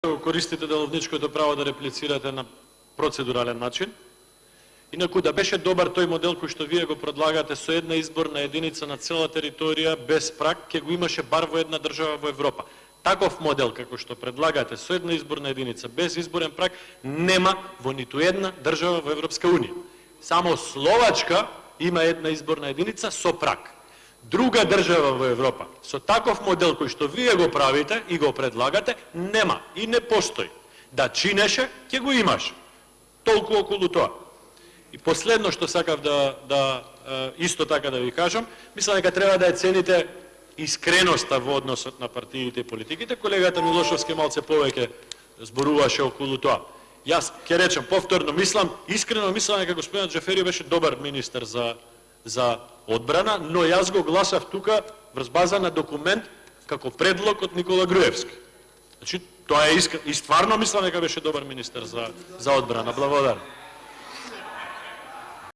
користите деловничкото право да реплицирате на процедурален начин. Инаку да беше добар тој модел кој што вие го предлагате со една изборна единица на цела територија без праг, ќе го имаше бар во една држава во Европа. Таков модел како што предлагате со една изборна единица без изборен праг нема во ниту една држава во Европска унија. Само Словачка има една изборна единица со праг. Друга држава во Европа со таков модел кој што вие го правите и го предлагате нема и не постои. Да чинеше, ќе го имаш. Толку околу тоа. И последно што сакав да исто така да ви кажам, мислам дека треба да ја цените искреноста во односот на партиите и политиките. Колегата Милошовски малце повеќе зборуваше околу тоа. Јас ќе речем повторно, искрено мислам дека господинот Џафери беше добар министер за одбрана, но јас го гласав тука врз база на документ како предлог од Никола Груевски. Значи, тоа е и стварно мислам дека беше добар министер за одбрана. Благодарам.